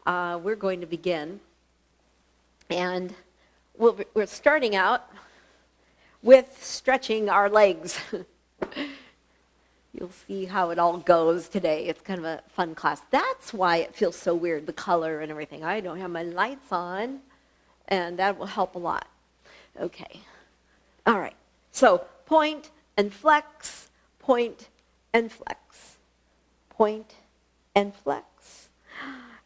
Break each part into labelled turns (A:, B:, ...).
A: we're going to begin. And we're starting out with stretching our legs. You'll see how it all goes today. It's kind of a fun class. That's why it feels so weird, the color and everything. I don't have my lights on, and that will help a lot. Okay. All right. So point and flex, point and flex, point and flex,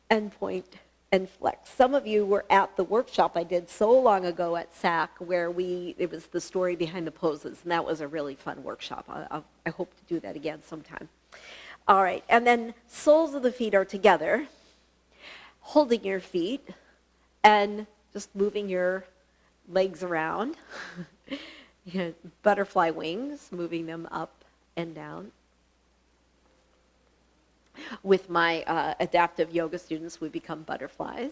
A: and point and flex. Some of you were at the workshop I did so long ago at SAC where it was the story behind the poses, and that was a really fun workshop. I hope to do that again sometime. All right, and then soles of the feet are together, holding your feet, and just moving your legs around. Butterfly wings, moving them up and down. With my adaptive yoga students, we become butterflies.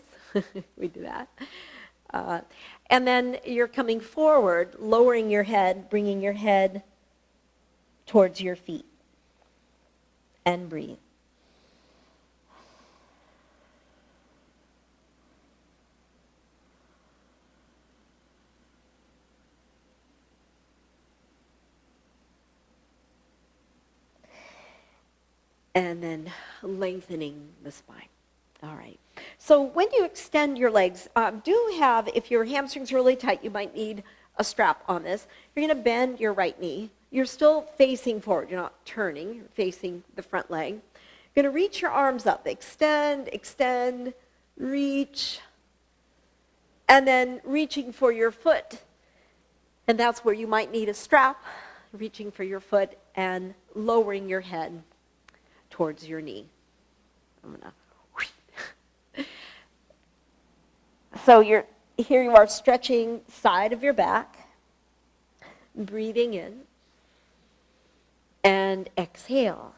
A: We do that. And then you're coming forward, lowering your head, bringing your head towards your feet. And breathe. And then lengthening the spine. All right. So when you extend your legs, if your hamstrings are really tight, you might need a strap on this. You're going to bend your right knee. You're still facing forward. You're not turning. You're facing the front leg. You're going to reach your arms up. Extend, extend, reach. And then reaching for your foot. And that's where you might need a strap. Reaching for your foot and lowering your head towards your knee. So here you are stretching side of your back, breathing in, and exhale.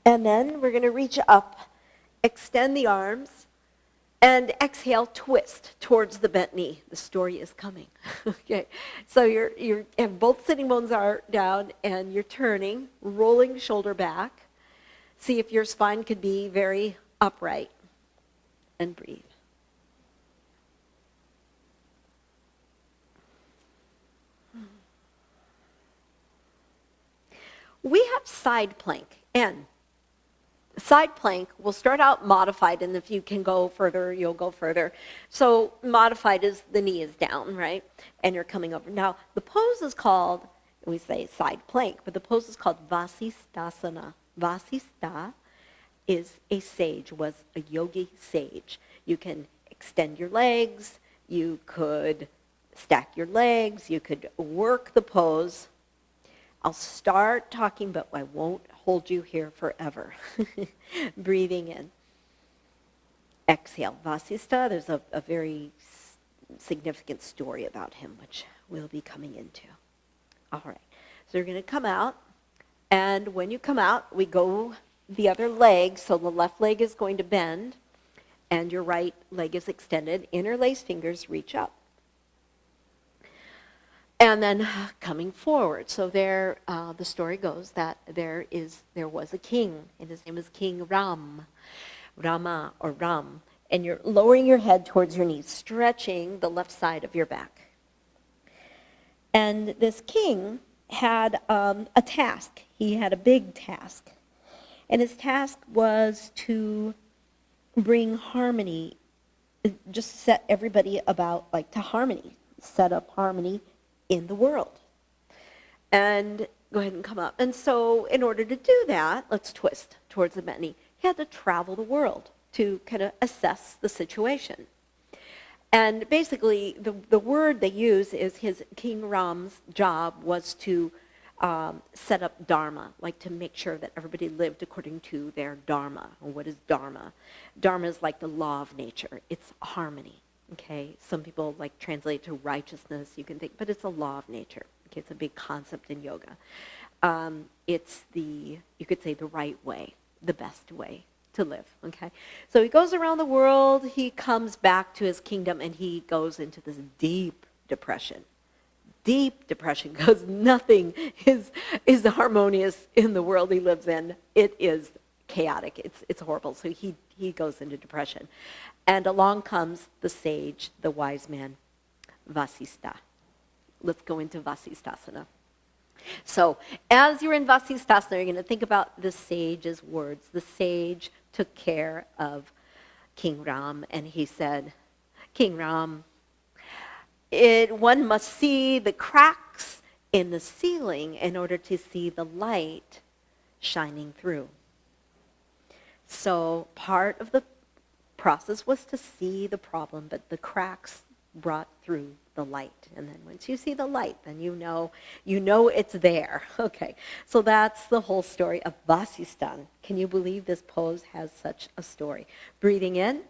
A: And then we're going to reach up, extend the arms, and exhale, twist towards the bent knee. The story is coming. Okay, so you have both sitting bones are down, and you're turning, rolling shoulder back. See if your spine could be very upright, and breathe. We have side plank, and side plank will start out modified, and if you can go further, you'll go further. So modified is the knee is down, right? And you're coming over. Now, the pose is called, we say side plank, but the pose is called Vasisthasana. Vasistha is a sage, was a yogi sage. You can extend your legs, you could stack your legs, you could work the pose. I'll start talking, but I won't hold you here forever. Breathing in. Exhale. Vasistha, there's a very significant story about him, which we'll be coming into. All right. So you're going to come out, and when you come out, we go the other leg, so the left leg is going to bend, and your right leg is extended. Interlace fingers, reach up. And then coming forward. So there, the story goes that there was a king, and his name is King Rama or Ram. And you're lowering your head towards your knees, stretching the left side of your back. And this king had a task. He had a big task. And his task was to bring harmony, just set everybody about, to harmony, set up harmony in the world. And go ahead and come up. And so in order to do that, let's twist towards the bent knee. He had to travel the world to kind of assess the situation. And basically, the word they use is King Ram's job was to set up dharma, to make sure that everybody lived according to their dharma. What is dharma? Dharma is like the law of nature. It's harmony. Okay, some people translate to righteousness, you can think, but it's a law of nature. Okay, it's a big concept in yoga. It's you could say the right way, the best way to live, okay? So he goes around the world, he comes back to his kingdom, and he goes into this deep, depression. Deep depression, because nothing is harmonious in the world he lives in. It is chaotic. It's horrible. So he goes into depression. And along comes the sage, the wise man, Vasistha. Let's go into Vasisthasana. So as you're in Vasisthasana, you're going to think about the sage's words. The sage took care of King Ram, and he said, King Ram, one must see the cracks in the ceiling in order to see the light shining through. So part of the process was to see the problem, but the cracks brought through the light. And then once you see the light, then you know it's there. Okay, so that's the whole story of Vasisthan. Can you believe this pose has such a story? Breathing in.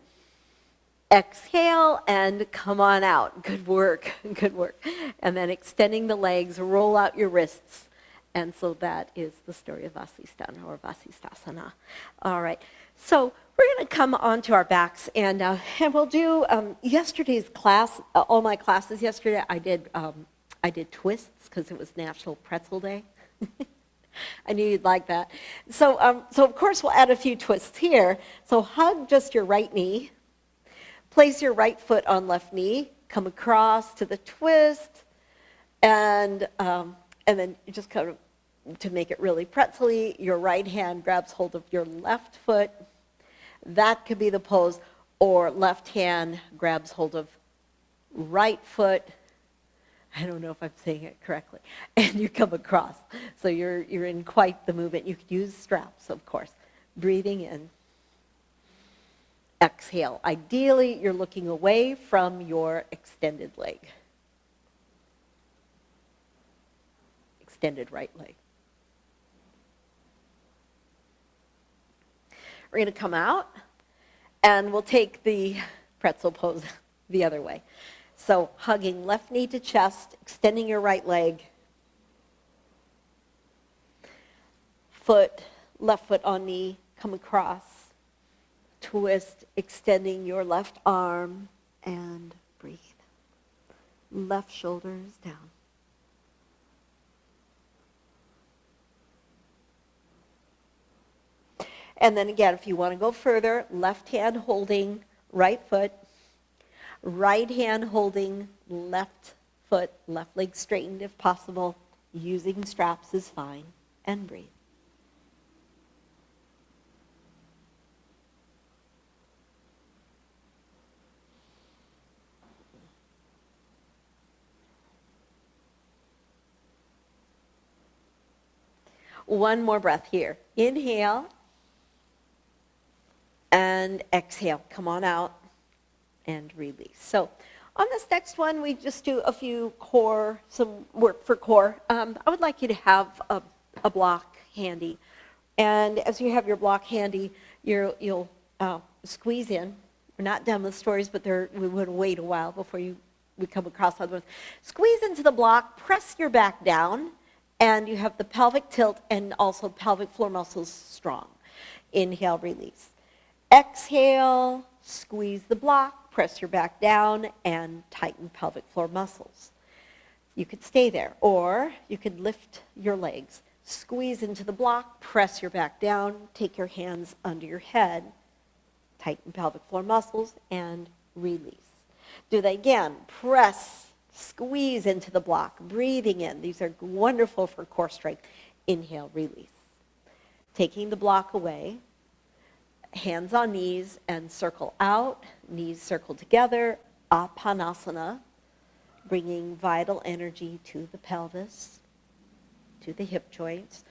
A: Exhale and come on out. Good work, good work. And then extending the legs, roll out your wrists. And so that is the story of Vasisthana or Vasisthasana. All right, so we're going to come onto our backs and we'll do yesterday's class. All my classes yesterday, I did twists because it was National Pretzel Day. I knew you'd like that. So of course we'll add a few twists here. So hug just your right knee. Place your right foot on left knee, come across to the twist, and then you just kind of, to make it really pretzel-y, your right hand grabs hold of your left foot. That could be the pose, or left hand grabs hold of right foot. I don't know if I'm saying it correctly. And you come across. So you're in quite the movement. You could use straps, of course. Breathing in. Exhale. Ideally, you're looking away from your extended leg. Extended right leg. We're going to come out, and we'll take the pretzel pose the other way. So hugging left knee to chest, extending your right leg. Left foot on knee, come across. Twist, extending your left arm, and breathe. Left shoulders down. And then again, if you want to go further, left hand holding right foot, right hand holding left foot, left leg straightened if possible. Using straps is fine, and breathe. One more breath here. Inhale and exhale. Come on out and release. So on this next one, we just do a few core, some work for core. I would like you to have a block handy. And as you have your block handy, you'll squeeze in. We're not done with stories, but we would wait a while before we come across other ones. Squeeze into the block, press your back down, and you have the pelvic tilt and also pelvic floor muscles strong. Inhale, release. Exhale, squeeze the block, press your back down, and tighten pelvic floor muscles. You could stay there, or you could lift your legs. Squeeze into the block, press your back down, take your hands under your head, tighten pelvic floor muscles, and release. Do that again. Press, squeeze into the block, breathing in. These are wonderful for core strength. Inhale, release. Taking the block away, hands on knees and circle out, knees circle together, Apanasana, bringing vital energy to the pelvis, to the hip joints,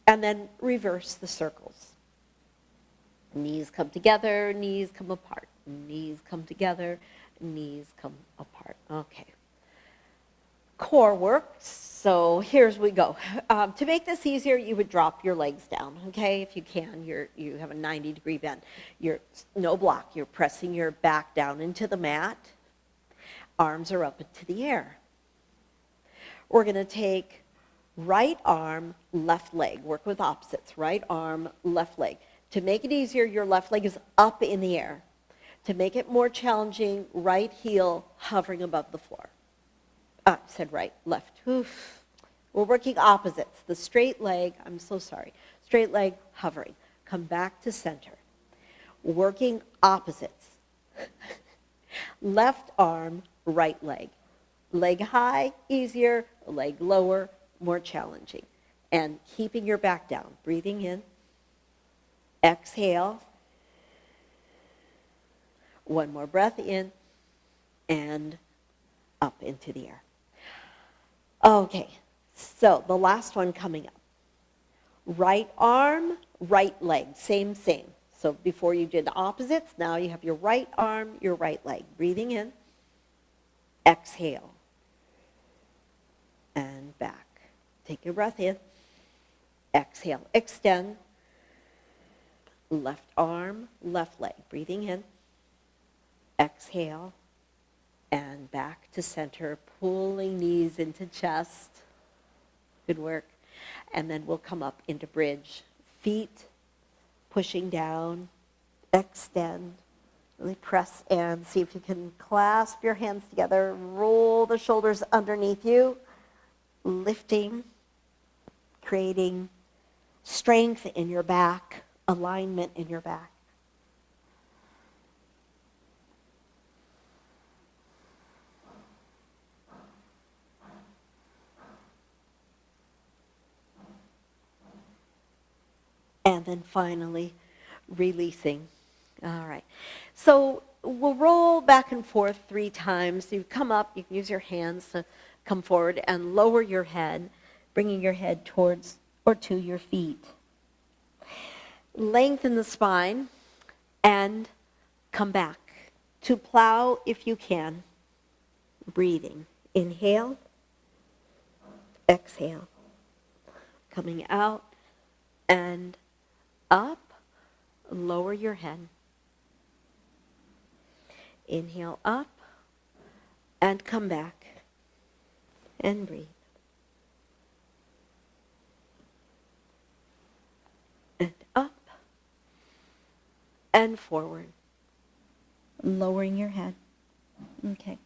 A: and then reverse the circles. Knees come together, knees come apart, knees come together, knees come apart. Okay. Core work, so here's we go. To make this easier, you would drop your legs down, okay? If you can, you have a 90-degree bend. You're no block. You're pressing your back down into the mat. Arms are up into the air. We're going to take right arm, left leg. Work with opposites. Right arm, left leg. To make it easier, your left leg is up in the air. To make it more challenging, right heel hovering above the floor. Said right, left. Oof. We're working opposites. The straight leg, I'm so sorry. Straight leg, hovering. Come back to center. Working opposites. Left arm, right leg. Leg high, easier. Leg lower, more challenging. And keeping your back down. Breathing in. Exhale. One more breath in. And up into the air. Okay, so the last one coming up. Right arm, right leg, same. So before you did the opposites, now you have your right arm, your right leg. Breathing in, exhale, and back. Take your breath in, exhale, extend, left arm, left leg. Breathing in, exhale, and back to center, pulling knees into chest. Good work. And then we'll come up into bridge. Feet pushing down, extend, really press in. See if you can clasp your hands together, roll the shoulders underneath you, lifting, creating strength in your back, alignment in your back. And then finally, releasing. All right. So we'll roll back and forth 3 times. You come up, you can use your hands to come forward and lower your head, bringing your head towards or to your feet. Lengthen the spine and come back. To plow if you can. Breathing. Inhale. Exhale. Coming out and up, lower your head. Inhale up and come back and breathe. And up and forward, lowering your head. Okay.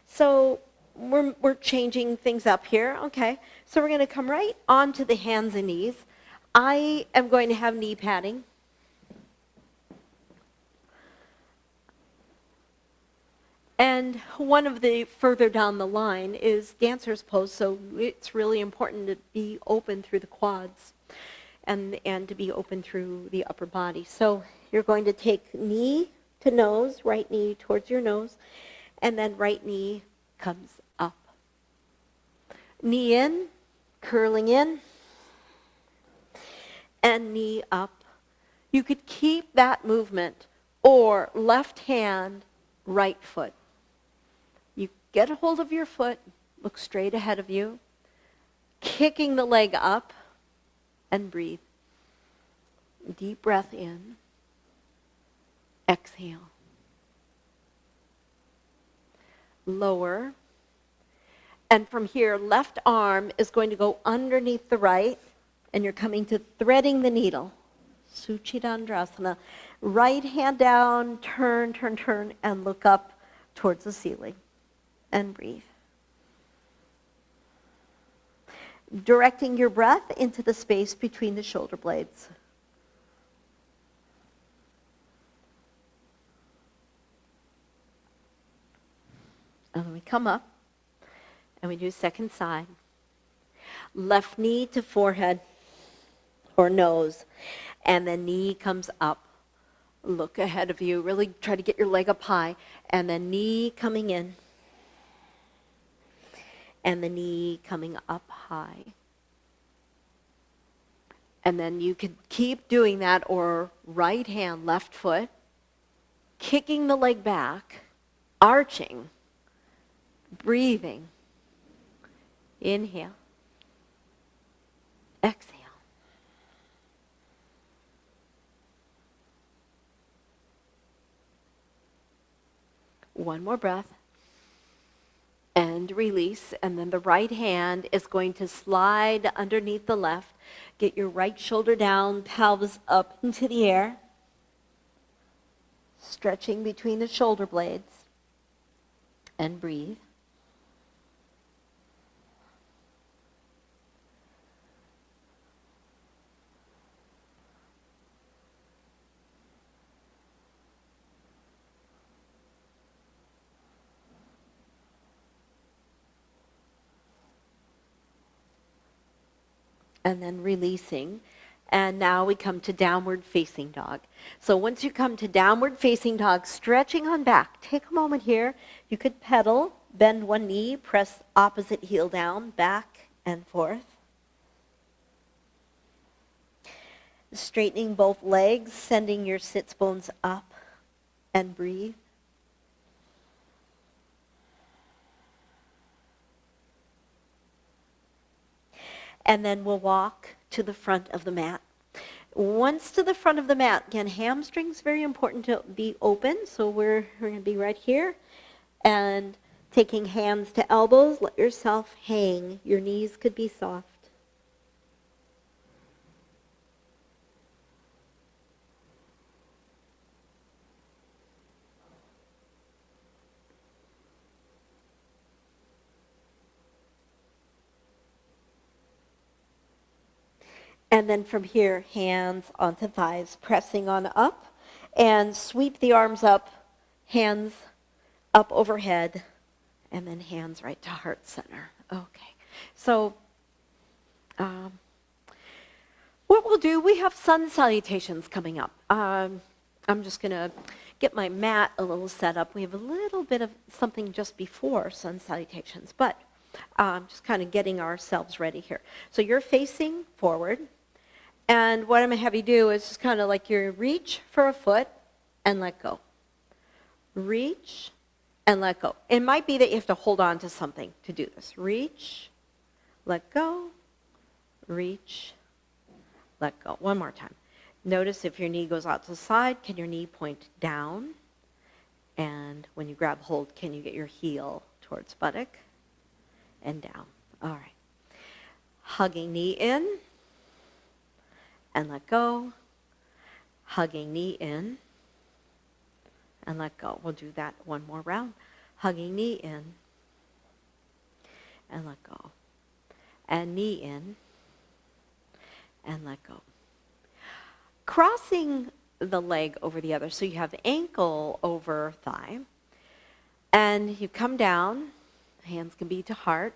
A: So we're changing things up here. Okay. So we're going to come right onto the hands and knees. I am going to have knee padding. And one of the further down the line is dancer's pose, so it's really important to be open through the quads and to be open through the upper body. So you're going to take knee to nose, right knee towards your nose, and then right knee comes up. Knee in, curling in, and knee up. You could keep that movement, or left hand, right foot. You get a hold of your foot, look straight ahead of you, kicking the leg up, and breathe. Deep breath in, exhale. Lower, and from here, left arm is going to go underneath the right, and you're coming to threading the needle. Suchidandrasana. Right hand down, turn, and look up towards the ceiling. And breathe. Directing your breath into the space between the shoulder blades. And then we come up, and we do second side. Left knee to forehead or nose, and then knee comes up. Look ahead of you, really try to get your leg up high, and then knee coming in, and the knee coming up high. And then you could keep doing that, or right hand, left foot, kicking the leg back, arching, breathing. Inhale, exhale. One more breath. And release. And then the right hand is going to slide underneath the left. Get your right shoulder down, pelvis up into the air. Stretching between the shoulder blades. And breathe. and then releasing. And now we come to downward facing dog. So once you come to downward facing dog, stretching on back, take a moment here. You could pedal, bend one knee, press opposite heel down, back and forth. Straightening both legs, sending your sits bones up, and breathe. And then we'll walk to the front of the mat. Once to the front of the mat, again, hamstrings, very important to be open. So we're going to be right here. And taking hands to elbows, let yourself hang. Your knees could be soft. And then from here, hands onto thighs, pressing on up. And sweep the arms up, hands up overhead, and then hands right to heart center. Okay. So what we'll do, we have sun salutations coming up. I'm just going to get my mat a little set up. We have a little bit of something just before sun salutations, but just kind of getting ourselves ready here. So you're facing forward. And what I'm going to have you do is just kind of like you reach for a foot and let go. Reach and let go. It might be that you have to hold on to something to do this. Reach, let go, reach, let go. One more time. Notice if your knee goes out to the side, can your knee point down? And when you grab hold, can you get your heel towards buttock and down? All right. Hugging knee in. And let go, hugging knee in, and let go. We'll do that one more round. Hugging knee in, and let go. And knee in, and let go. Crossing the leg over the other, so you have ankle over thigh, and you come down, hands can be to heart,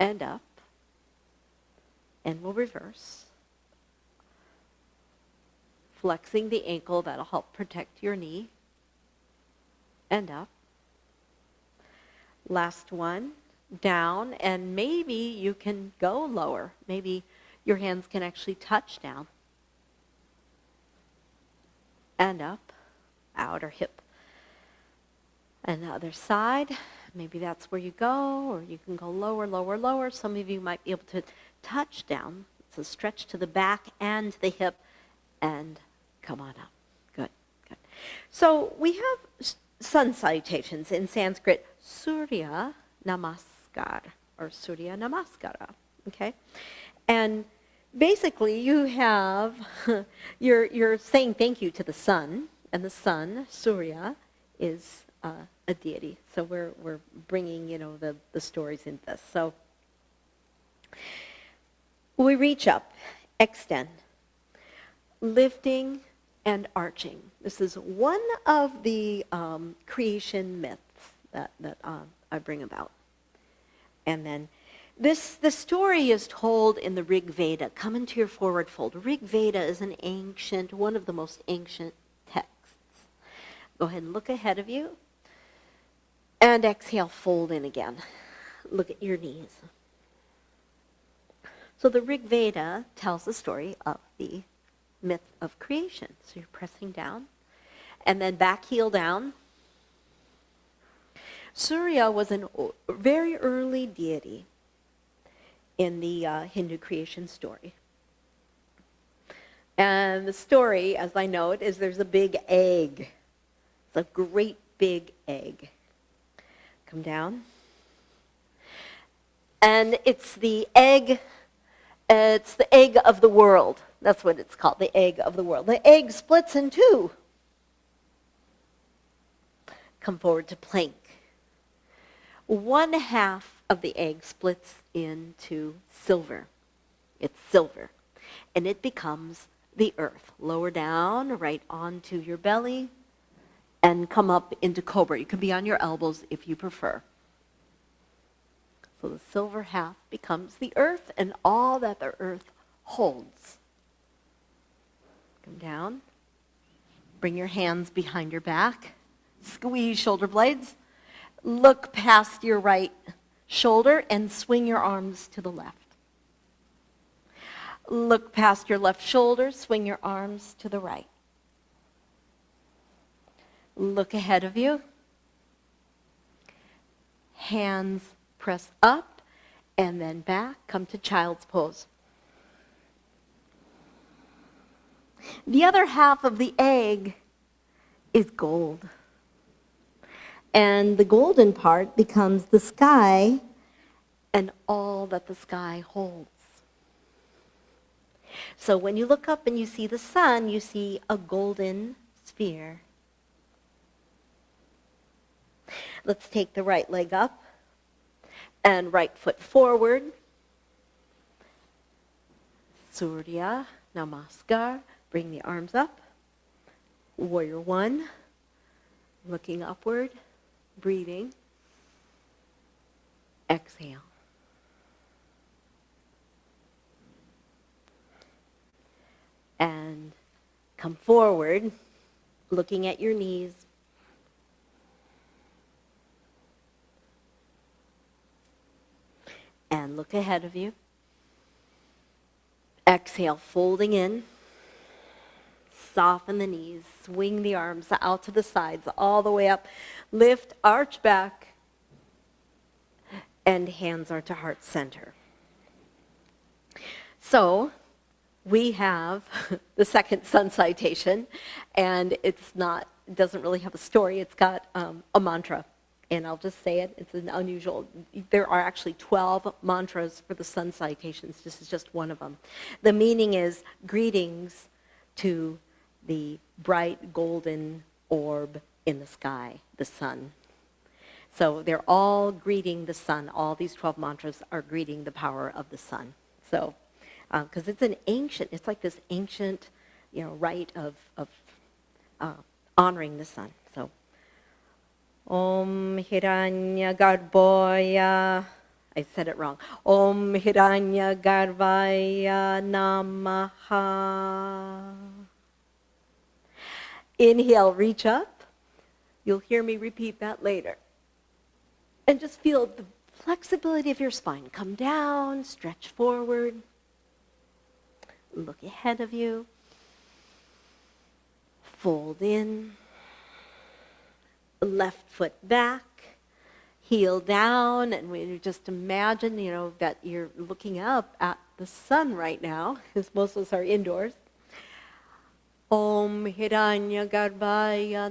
A: and up. And we'll reverse. Flexing the ankle, that'll help protect your knee. And up. Last one, down, and maybe you can go lower. Maybe your hands can actually touch down. And up, outer hip. And the other side, maybe that's where you go, or you can go lower, lower, lower. Some of you might be able to touch down. It's a stretch to the back and the hip, and come on up. Good, good. So we have sun salutations in Sanskrit, Surya Namaskar, or Surya Namaskara, okay? And basically you have, you're saying thank you to the sun, and the sun, Surya, is a deity. So we're bringing, the stories into this. So we reach up, extend, lifting and arching. This is one of the creation myths that I bring about. And then the story is told in the Rig Veda. Come into your forward fold. Rig Veda is one of the most ancient texts. Go ahead and look ahead of you. And exhale, fold in again. Look at your knees. So the Rig Veda tells the story of the myth of creation. So you're pressing down, and then back heel down. Surya was a very early deity in the Hindu creation story. And the story, as I know it, is there's a big egg. It's a great big egg. Come down. And it's the egg of the world. That's what it's called, the egg of the world. The egg splits in two. Come forward to plank. One half of the egg splits into silver. It's silver. And it becomes the earth. Lower down, right onto your belly, and come up into cobra. You can be on your elbows if you prefer. So the silver half becomes the earth and all that the earth holds. Come down. Bring your hands behind your back. Squeeze shoulder blades. Look past your right shoulder and swing your arms to the left. Look past your left shoulder, swing your arms to the right. Look ahead of you. Hands press up and then back. Come to child's pose. The other half of the egg is gold. And the golden part becomes the sky and all that the sky holds. So when you look up and you see the sun, you see a golden sphere. Let's take the right leg up and right foot forward. Surya Namaskar. Bring the arms up. Warrior one. Looking upward. Breathing. Exhale. And come forward, looking at your knees. And look ahead of you. Exhale, folding in. Soften the knees. Swing the arms out to the sides, all the way up. Lift, arch back. And hands are to heart center. So, we have the second sun citation, and it doesn't really have a story. It's got a mantra, and I'll just say it. It's an unusual. There are actually 12 mantras for the sun citations. This is just one of them. The meaning is greetings to the bright golden orb in the sky, the sun. So they're all greeting the sun. All these 12 mantras are greeting the power of the sun. So. Because it's like this ancient, rite of honoring the sun. So, Om Hiranya Garbhaya, I said it wrong. Om Hiranya Garbhaya Namaha. Inhale, reach up. You'll hear me repeat that later. And just feel the flexibility of your spine. Come down, stretch forward. Look ahead of you. Fold in. Left foot back. Heel down. And we just imagine, that you're looking up at the sun right now, because most of us are indoors. Om Hiranya Garbhaya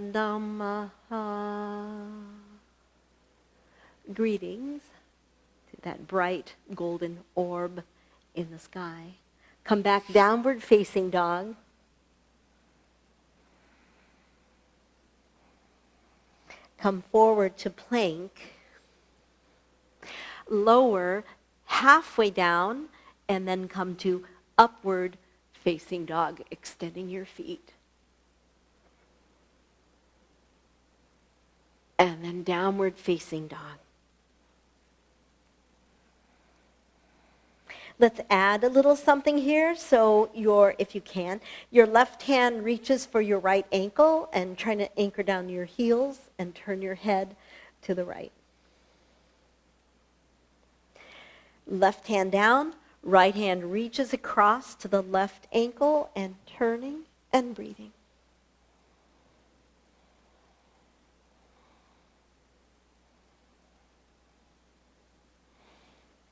A: Namaha. Greetings to that bright golden orb in the sky. Come back, downward facing dog. Come forward to plank. Lower halfway down and then come to upward facing dog, extending your feet. And then downward facing dog. Let's add a little something here. So if you can, your left hand reaches for your right ankle and trying to anchor down your heels and turn your head to the right. Left hand down, right hand reaches across to the left ankle and turning and breathing.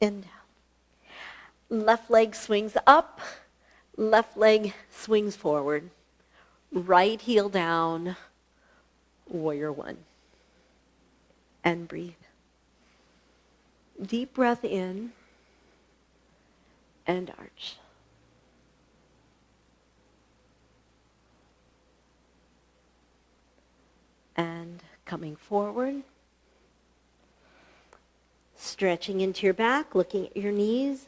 A: And down. Left leg swings up, left leg swings forward. Right heel down, warrior one. And breathe. Deep breath in and arch. And coming forward. Stretching into your back, looking at your knees.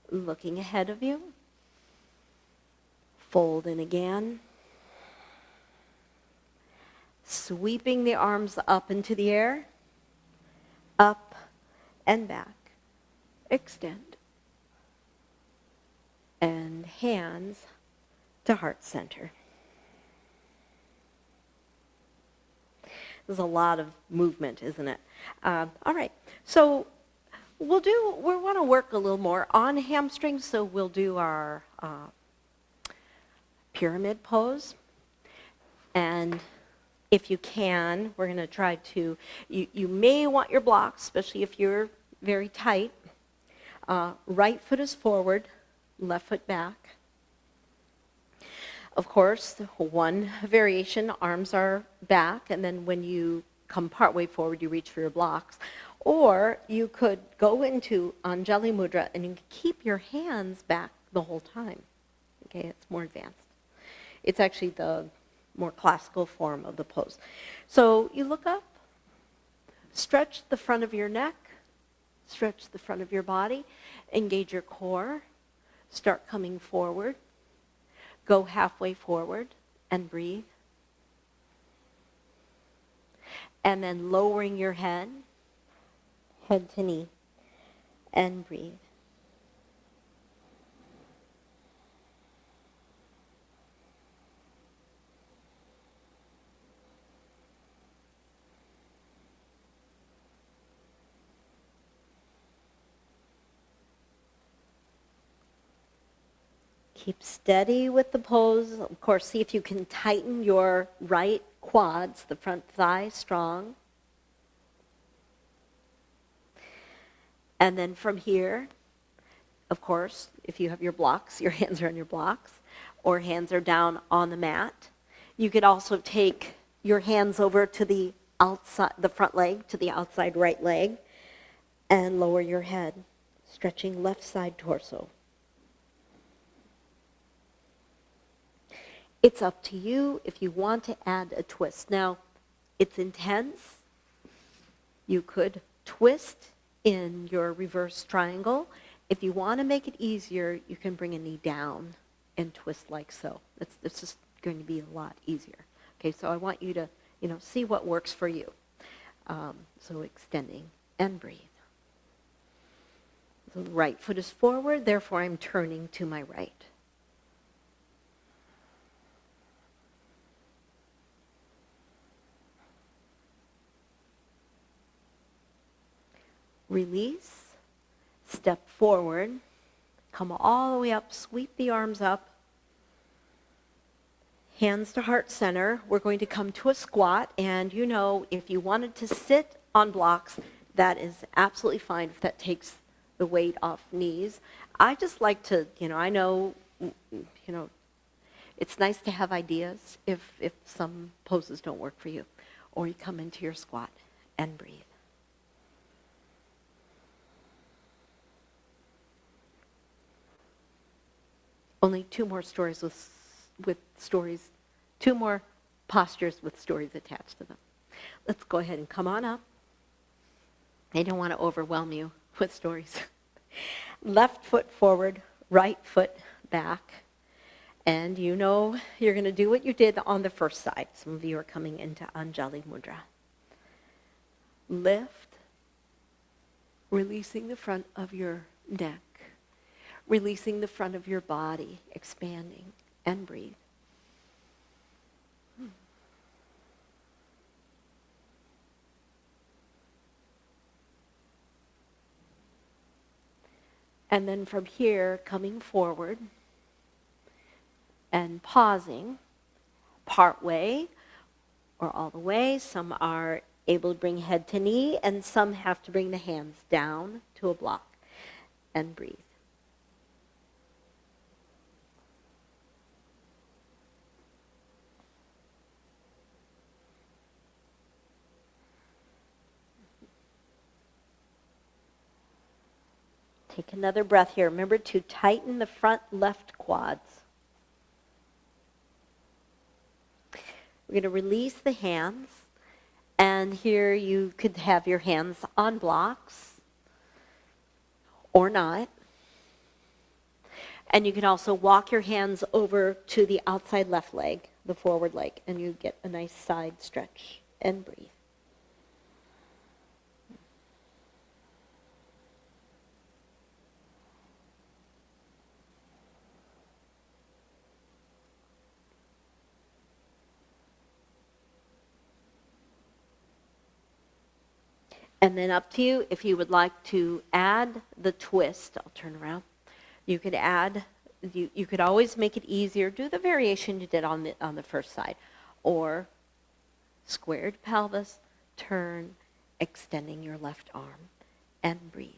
A: Looking ahead of you. Fold in again. Sweeping the arms up into the air. Up and back. Extend. And hands to heart center. There's a lot of movement, isn't it? All right, so we want to work a little more on hamstrings, so we'll do our pyramid pose. And if you can, we're going to try to, you may want your blocks, especially if you're very tight. Right foot is forward, left foot back. Of course, one variation, arms are back, and then when you come partway forward, you reach for your blocks. Or you could go into Anjali Mudra and you can keep your hands back the whole time. Okay, it's more advanced. It's actually the more classical form of the pose. So you look up, stretch the front of your neck, stretch the front of your body, engage your core, start coming forward. Go halfway forward and breathe. And then lowering your head to knee, and breathe. Keep steady with the pose. Of course, see if you can tighten your right quads, the front thigh strong. And then from here, of course, if you have your blocks, your hands are on your blocks, or hands are down on the mat. You could also take your hands over to the outside, the front leg, to the outside right leg, and lower your head, stretching left side torso. It's up to you if you want to add a twist. Now, it's intense. You could twist in your reverse triangle. If you want to make it easier, you can bring a knee down and twist like so. It's just going to be a lot easier. Okay, so I want you to, see what works for you. So extending and breathe. So the right foot is forward, therefore I'm turning to my right. Release, step forward, come all the way up, sweep the arms up, hands to heart center. We're going to come to a squat, and if you wanted to sit on blocks, that is absolutely fine if that takes the weight off knees. I just like to, I know, it's nice to have ideas if some poses don't work for you. Or you come into your squat and breathe. Only two more stories with stories, two more postures with stories attached to them. Let's go ahead and come on up. I don't want to overwhelm you with stories. Left foot forward, right foot back. And you're going to do what you did on the first side. Some of you are coming into Anjali Mudra. Lift, releasing the front of your neck. Releasing the front of your body, expanding, and breathe. And then from here, coming forward and pausing part way or all the way. Some are able to bring head to knee, and some have to bring the hands down to a block and breathe. Take another breath here. Remember to tighten the front left quads. We're going to release the hands. And here you could have your hands on blocks or not. And you can also walk your hands over to the outside left leg, the forward leg, and you get a nice side stretch and breathe. And then up to you, if you would like to add the twist, I'll turn around. You could add, you could always make it easier. Do the variation you did on the first side. Or squared pelvis, turn, extending your left arm, and breathe.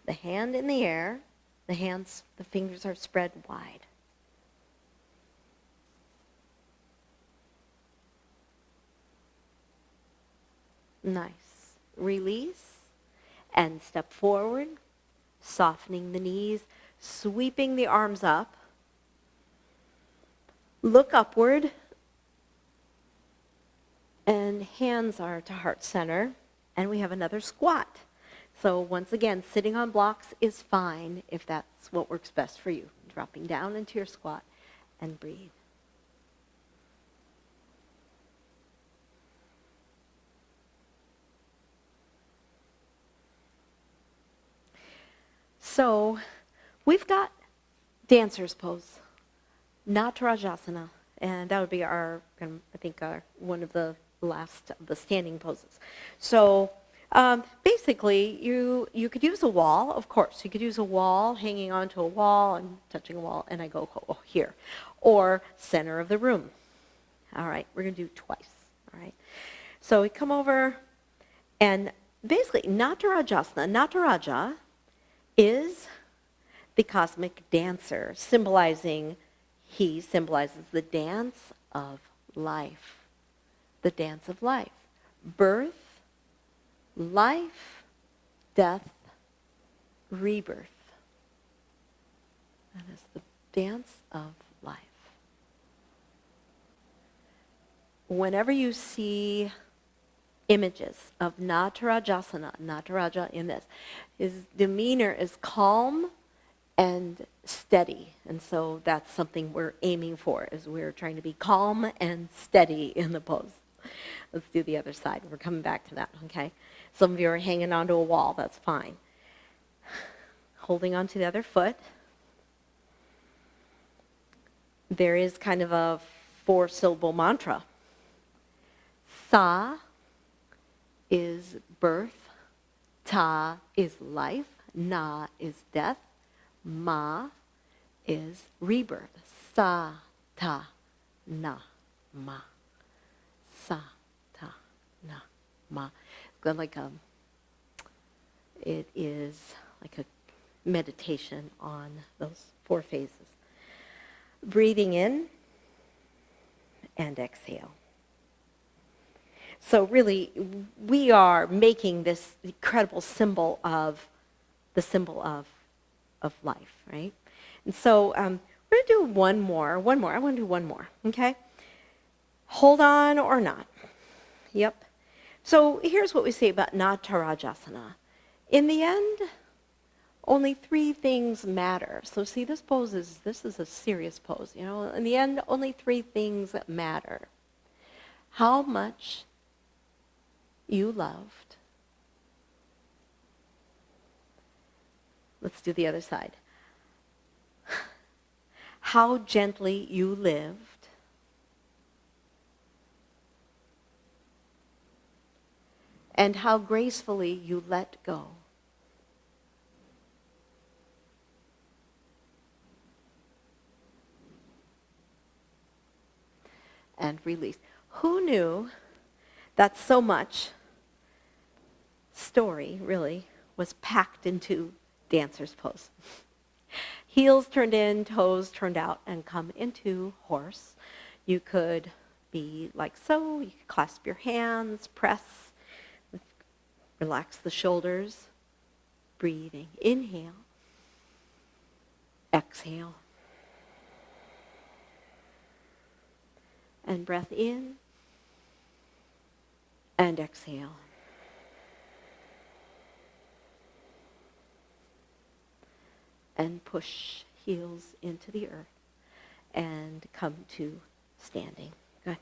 A: The hand in the air, the fingers are spread wide. Nice. Release and step forward, softening the knees, sweeping the arms up. Look upward, and hands are to heart center, and we have another squat. So once again, sitting on blocks is fine if that's what works best for you. Dropping down into your squat and breathe. So we've got dancer's pose, Natarajasana, and that would be our, I think, one of the last of the standing poses. So basically, you could use a wall, of course. You could use a wall, hanging onto a wall and touching a wall, and I go here. Or center of the room. All right, we're going to do twice. All right. So we come over, and basically, Natarajasana, Nataraja is the cosmic dancer, he symbolizes the dance of life. The dance of life. Birth, life, death, rebirth. That is the dance of life. Whenever you see images of Natarajasana, Nataraja in this, his demeanor is calm and steady. And so that's something we're aiming for, is we're trying to be calm and steady in the pose. Let's do the other side. We're coming back to that, okay? Some of you are hanging onto a wall. That's fine. Holding onto the other foot. There is kind of a 4-syllable mantra. Sa is birth, ta is life, na is death, ma is rebirth. Sa, ta, na, ma. Sa, ta, na, ma. It is like a meditation on those 4 phases. Breathing in and exhale. So really, we are making this incredible symbol of life, right? And so we're going to do one more. I want to do one more, okay? Hold on or not. Yep. So here's what we say about Natarajasana. In the end, only 3 things matter. So see, this is a serious pose. You know, in the end, only 3 things matter. How much you loved. Let's do the other side. How gently you lived. And how gracefully you let go. And release. Who knew that so much story, really, was packed into dancer's pose? Heels turned in, toes turned out, and come into horse. You could be like so. You could clasp your hands, press, relax the shoulders, breathing. Inhale, exhale, and breath in and exhale. And push heels into the earth and come to standing. Good.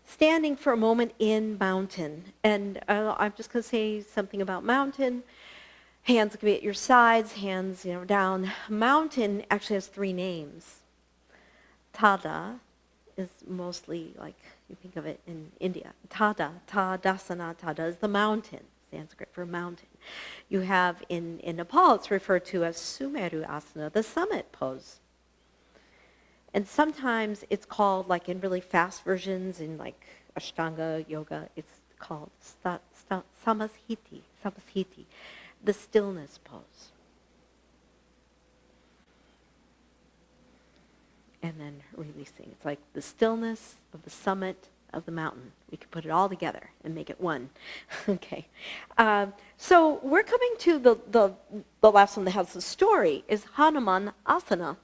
A: Standing for a moment in mountain. And I'm just going to say something about mountain. Hands can be at your sides, hands, down. Mountain actually has 3 names. Tada is mostly like you think of it in India. Tadasana, tada is the mountain, Sanskrit for mountain. You have in Nepal, it's referred to as Sumeru Asana, the summit pose. And sometimes it's called, like in really fast versions, in like Ashtanga yoga, it's called samashiti, the stillness pose. And then releasing. It's like the stillness of the summit of the mountain. We can put it all together and make it one. Okay. So we're coming to the last one that has the story, is Hanuman Asana.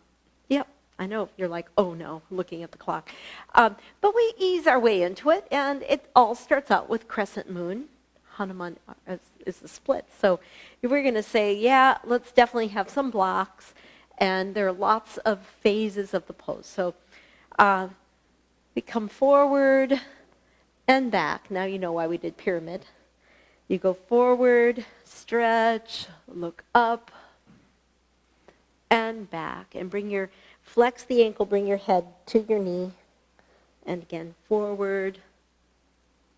A: Yep. I know you're like, oh no, looking at the clock. But we ease our way into it, and it all starts out with crescent moon. Hanuman is the split. So if we're going to say, yeah, let's definitely have some blocks, and there are lots of phases of the pose. So we come forward and back. Now you know why we did pyramid. You go forward, stretch, look up, and back, and flex the ankle, bring your head to your knee, and again, forward,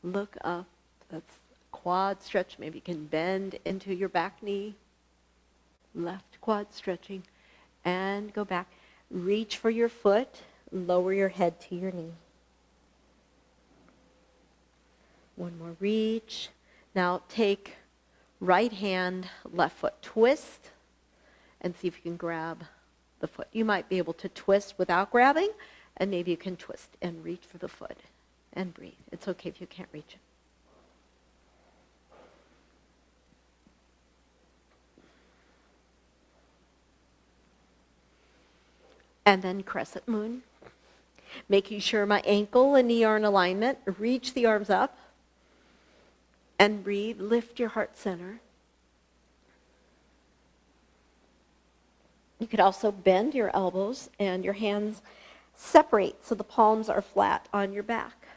A: look up. That's quad stretch. Maybe you can bend into your back knee, left quad stretching, and go back. Reach for your foot, lower your head to your knee. One more reach. Now take right hand, left foot, twist, and see if you can grab the foot. You might be able to twist without grabbing, and maybe you can twist and reach for the foot and breathe. It's okay if you can't reach it. And then crescent moon. Making sure my ankle and knee are in alignment. Reach the arms up and breathe. Lift your heart center. You could also bend your elbows and your hands separate so the palms are flat on your back.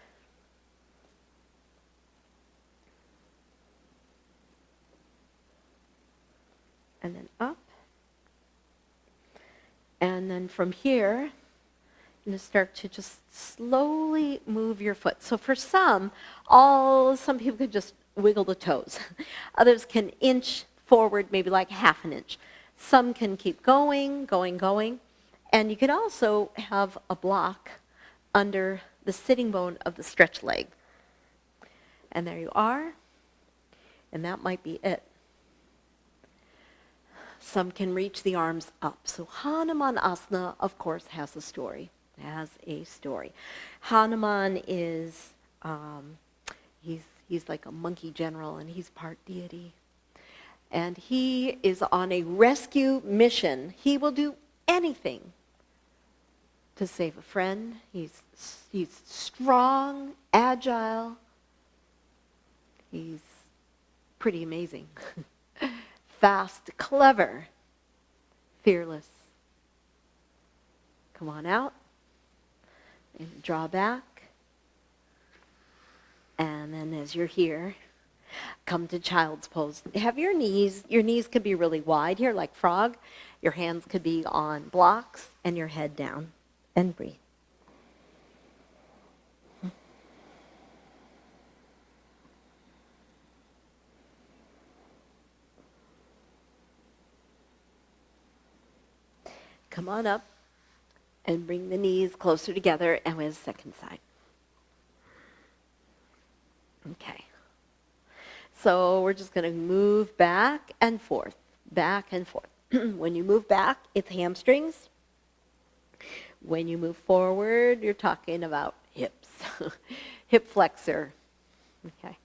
A: And then up. And then from here, you're going to start to just slowly move your foot. So for some people could just wiggle the toes. Others can inch forward, maybe like half an inch. Some can keep going. And you could also have a block under the sitting bone of the stretch leg. And there you are. And that might be it. Some can reach the arms up. So Hanuman Asana, of course, has a story. Hanuman is, he's like a monkey general, and he's part deity. And he is on a rescue mission. He will do anything to save a friend. He's strong, agile. He's pretty amazing. Fast, clever, fearless. Come on out and draw back. And then as you're here, come to child's pose. Have your knees could be really wide here, like frog. Your hands could be on blocks and your head down. And breathe. Come on up and bring the knees closer together, and with the second side. Okay. So we're just going to move back and forth, back and forth. When you move back, it's hamstrings. When you move forward, you're talking about hips, hip flexor. Okay.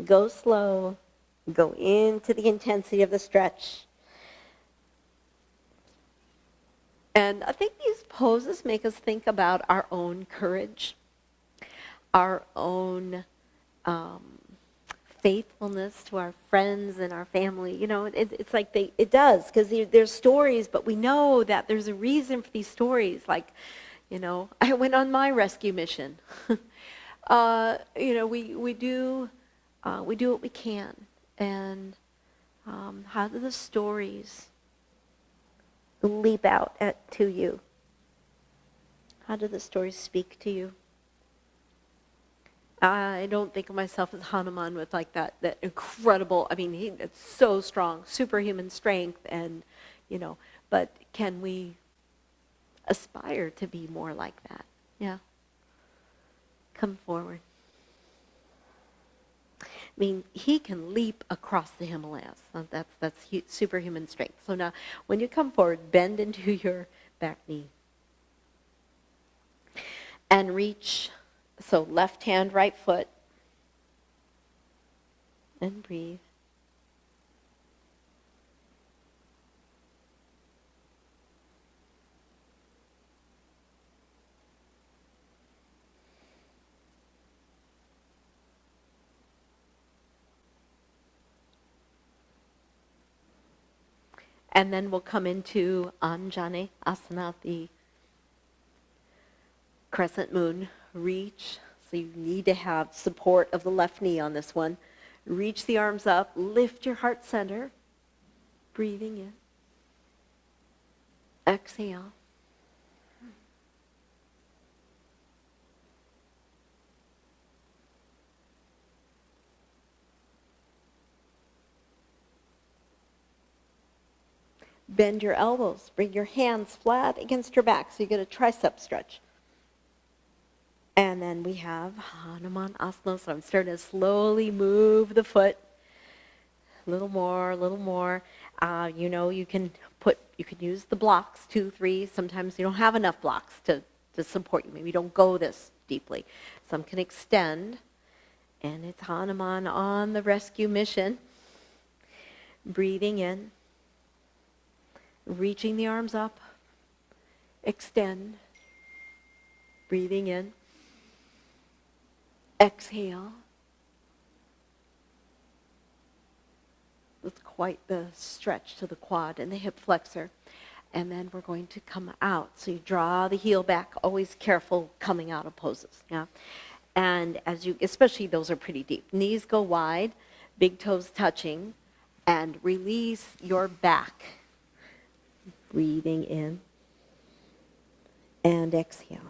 A: Go slow. Go into the intensity of the stretch. And I think these poses make us think about our own courage, our own faithfulness to our friends and our family. You know, it's like it does, because there's stories, but we know that there's a reason for these stories. Like, you know, I went on my rescue mission. You know, we do what we can, and How do the stories leap out to you? How do the stories speak to you? I don't think of myself as Hanuman with like that incredible, it's so strong, superhuman strength, and, but can we aspire to be more like that? Yeah. Come forward. He can leap across the Himalayas. That's superhuman strength. So now, when you come forward, bend into your back knee. And reach, so left hand, right foot. And breathe. And then we'll come into Anjane Asana, the crescent moon. Reach, so you need to have support of the left knee on this one. Reach the arms up, lift your heart center, breathing in. Exhale. Bend your elbows, bring your hands flat against your back so you get a tricep stretch. And then we have Hanuman Asana, so I'm starting to slowly move the foot. A little more, a little more. You can use the blocks, 2, 3. Sometimes you don't have enough blocks to support you. Maybe you don't go this deeply. Some can extend. And it's Hanuman on the rescue mission. Breathing in. Reaching the arms up. Extend. Breathing in. Exhale. It's quite the stretch to the quad and the hip flexor. And then we're going to come out. So you draw the heel back, always careful coming out of poses. Yeah. And especially those are pretty deep. Knees go wide, big toes touching, and release your back. Breathing in and exhale.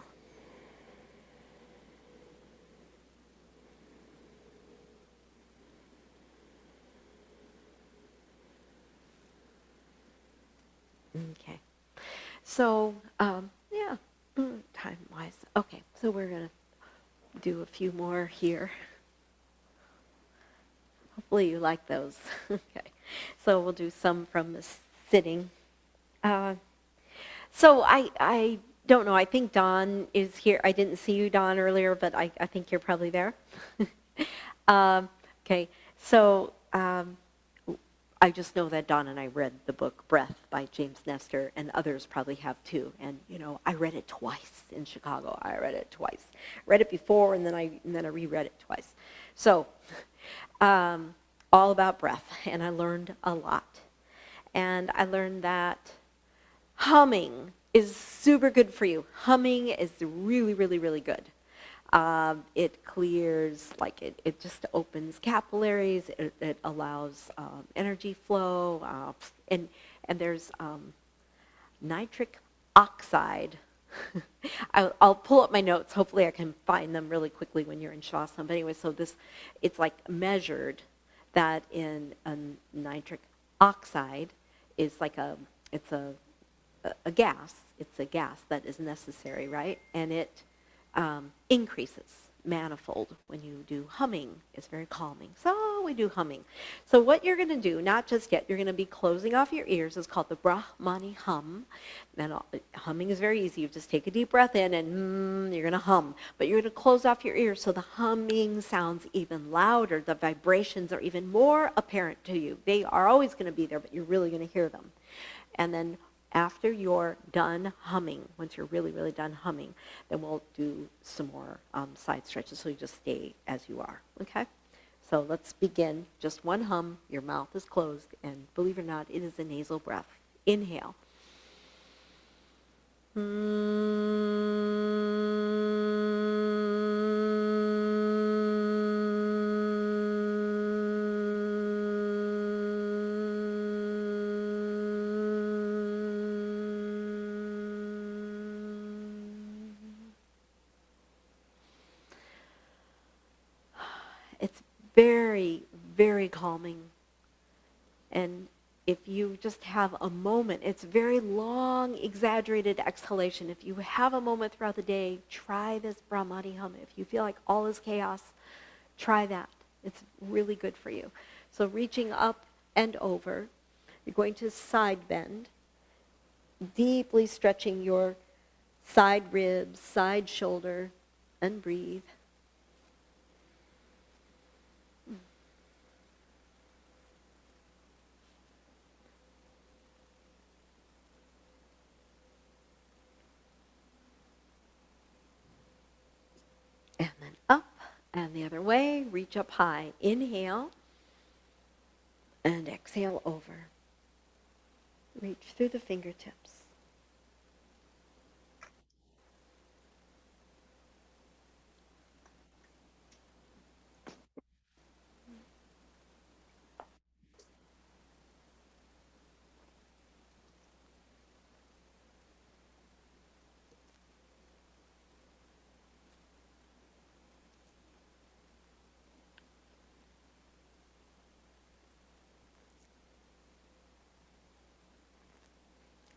A: Okay. So, time-wise. Okay, so we're going to do a few more here. Hopefully you like those. Okay. So we'll do some from the sitting. So I don't know. I think Dawn is here. I didn't see you, Dawn, earlier, but I think you're probably there. Okay. So I just know that Dawn and I read the book Breath by James Nestor, and others probably have too. And I read it twice in Chicago. I read it twice. Read it before, and then I reread it twice. So all about breath, and I learned a lot. And I learned that humming is super good for you. Humming is really, really, really good. It clears, it just opens capillaries. It allows energy flow. And there's nitric oxide. I'll pull up my notes. Hopefully I can find them really quickly when you're in Shavasana. But anyway, so it's measured that in a nitric oxide is it's a gas. It's a gas that is necessary, right? And it increases manifold when you do humming. It's very calming. So we do humming. So what you're going to do, not just yet, you're going to be closing off your ears. It's called the Brahmani hum. And humming is very easy. You just take a deep breath in and you're going to hum. But you're going to close off your ears so the humming sounds even louder. The vibrations are even more apparent to you. They are always going to be there, but you're really going to hear them. And then after you're done humming, once you're really, really done humming, then we'll do some more side stretches, so you just stay as you are, okay? So let's begin. Just one hum. Your mouth is closed, and believe it or not, it is a nasal breath. Inhale. very, very calming. And if you just have a moment, it's very long, exaggerated exhalation. If you have a moment throughout the day, try this Brahmani hum. If you feel like all is chaos, try that. It's really good for you. So reaching up and over, you're going to side bend, deeply stretching your side ribs, side shoulder, and breathe. And then up and the other way, reach up high. Inhale and exhale over. Reach through the fingertips.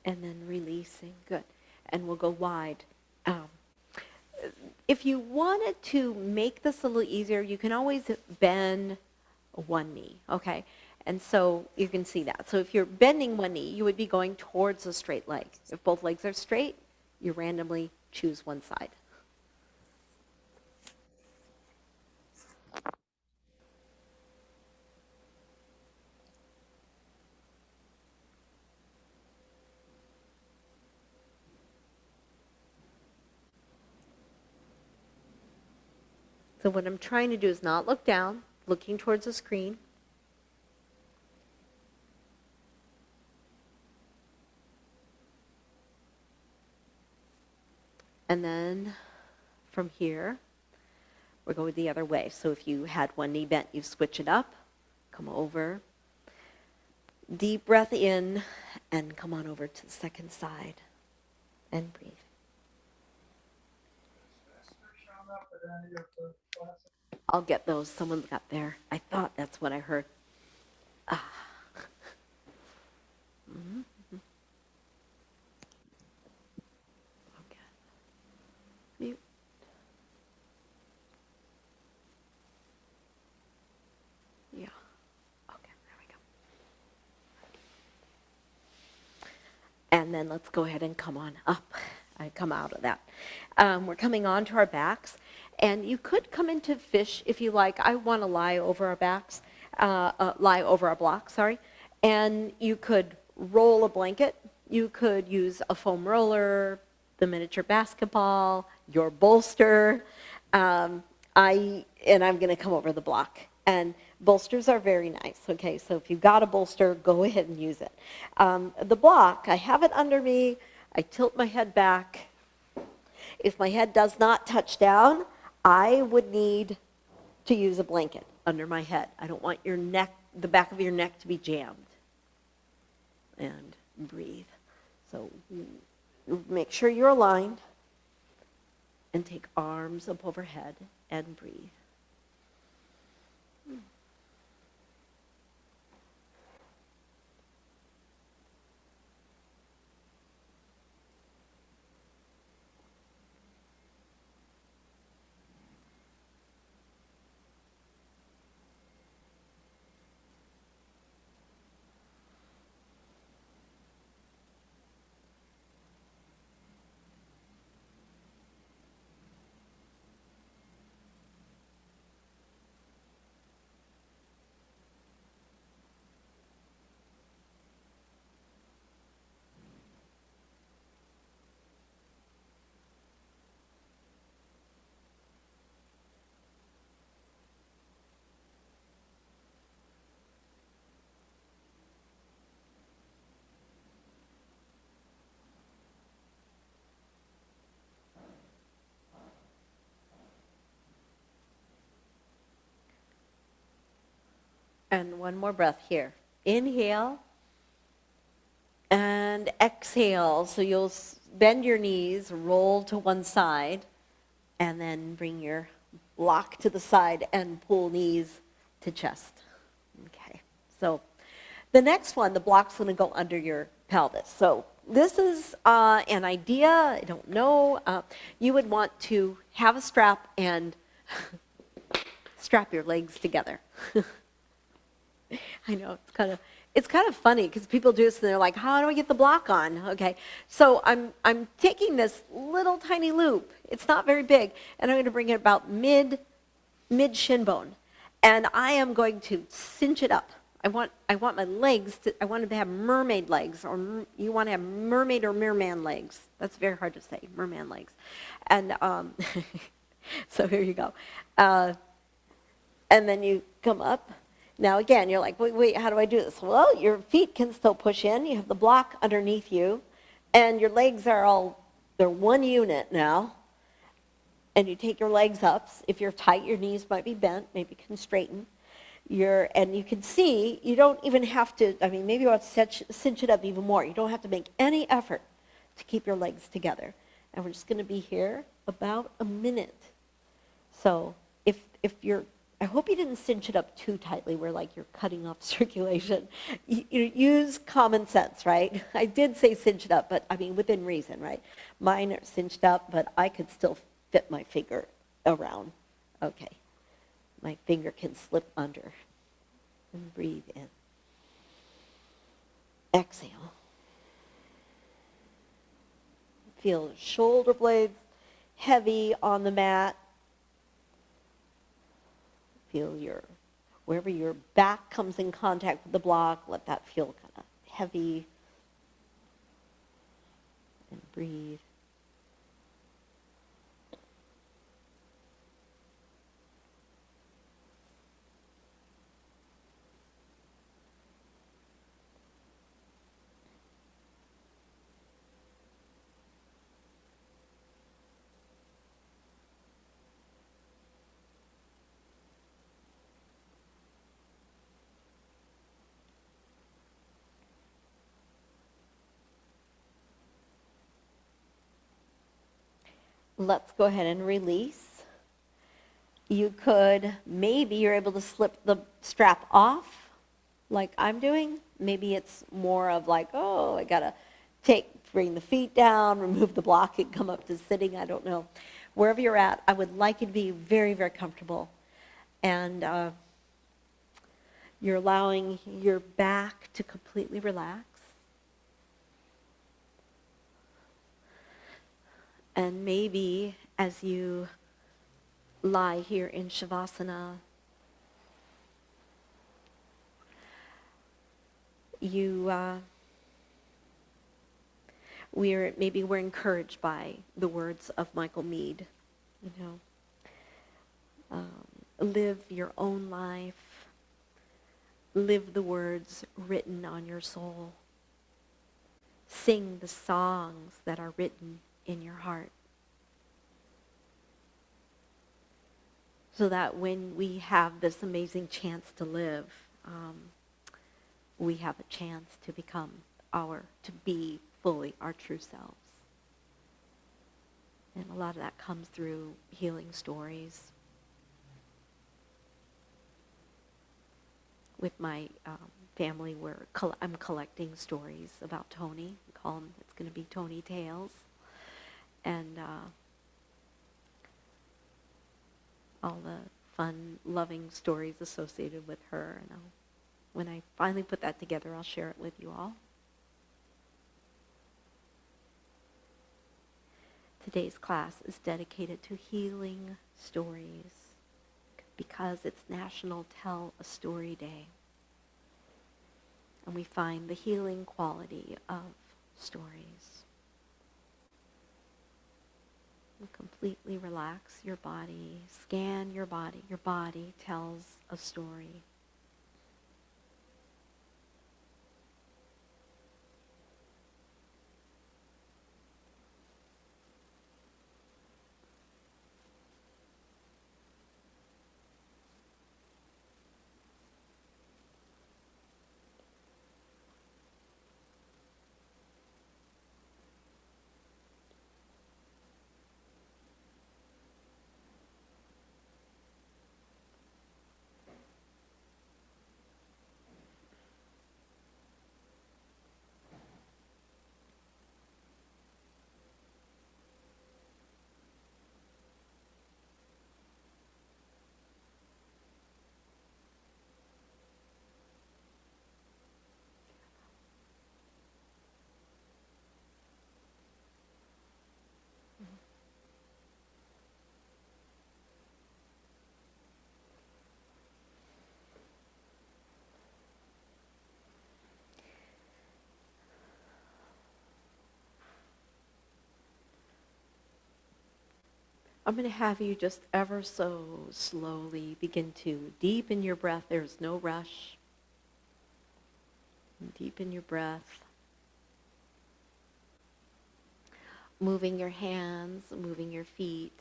A: And then releasing. Good. And we'll go wide. If you wanted to make this a little easier, you can always bend one knee, okay? And so you can see that. So if you're bending one knee, you would be going towards a straight leg. If both legs are straight, you randomly choose one side. So what I'm trying to do is not look down, looking towards the screen. And then from here, we're going the other way. So if you had one knee bent, you switch it up, come over. Deep breath in, and come on over to the second side, and breathe. I'll get those. Someone's got there. I thought that's what I heard. Ah. Mm-hmm. Okay. Mute. Yeah. Okay, there we go. And then let's go ahead and come on up. I come out of that. We're coming on to our backs. And you could come into fish if you like. I want to lie over our backs, lie over our blocks, sorry. And you could roll a blanket. You could use a foam roller, the miniature basketball, your bolster. I'm going to come over the block. And bolsters are very nice, okay? So if you've got a bolster, go ahead and use it. The block, I have it under me. I tilt my head back. If my head does not touch down, I would need to use a blanket under my head. I don't want your neck, the back of your neck to be jammed. And breathe. So make sure you're aligned. And take arms up overhead and breathe. And one more breath here. Inhale and exhale. So you'll bend your knees, roll to one side, and then bring your block to the side and pull knees to chest. Okay, so the next one, the block's going to go under your pelvis. So this is an idea, I don't know. You would want to have a strap and strap your legs together. I know, it's kind of funny because people do this and they're like, how do I get the block on? Okay, so I'm taking this little tiny loop. It's not very big, and I'm going to bring it about mid shin bone, and I am going to cinch it up. I want my legs I want to have mermaid legs, or you want to have mermaid or merman legs. That's very hard to say, merman legs. And so here you go. And then you come up. Now again, you're like, wait, how do I do this? Well, your feet can still push in. You have the block underneath you, and your legs they're one unit now. And you take your legs up. If you're tight, your knees might be bent, maybe you can straighten. And you can see, you don't even have to, maybe you want to cinch it up even more. You don't have to make any effort to keep your legs together. And we're just going to be here about a minute. So if I hope you didn't cinch it up too tightly where like you're cutting off circulation. You use common sense, right? I did say cinch it up, but within reason, right? Mine are cinched up, but I could still fit my finger around. Okay. My finger can slip under. And breathe in. Exhale. Feel the shoulder blades heavy on the mat. Feel wherever your back comes in contact with the block, let that feel kind of heavy. And breathe. Let's go ahead and release. Maybe you're able to slip the strap off like I'm doing. Maybe it's more of like, oh, I gotta bring the feet down, remove the block and come up to sitting, I don't know. Wherever you're at, I would like you to be very, very comfortable. And you're allowing your back to completely relax. And maybe as you lie here in Shavasana, we're encouraged by the words of Michael Meade. Live your own life. Live the words written on your soul. Sing the songs that are written in your heart. So that when we have this amazing chance to live, we have a chance to be fully our true selves. And a lot of that comes through healing stories. With my family, I'm collecting stories about Tony. It's going to be Tony Tales. And all the fun, loving stories associated with her. And when I finally put that together, I'll share it with you all. Today's class is dedicated to healing stories because it's National Tell a Story Day. And we find the healing quality of stories. Completely relax your body, scan your body. Your body tells a story. I'm going to have you just ever so slowly begin to deepen your breath. There's no rush. Deepen your breath. Moving your hands, moving your feet.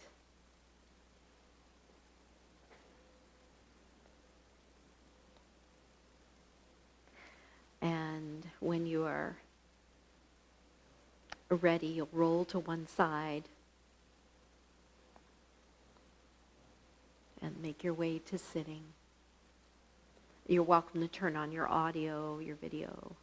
A: And when you are ready, you'll roll to one side and make your way to sitting. You're welcome to turn on your audio, your video.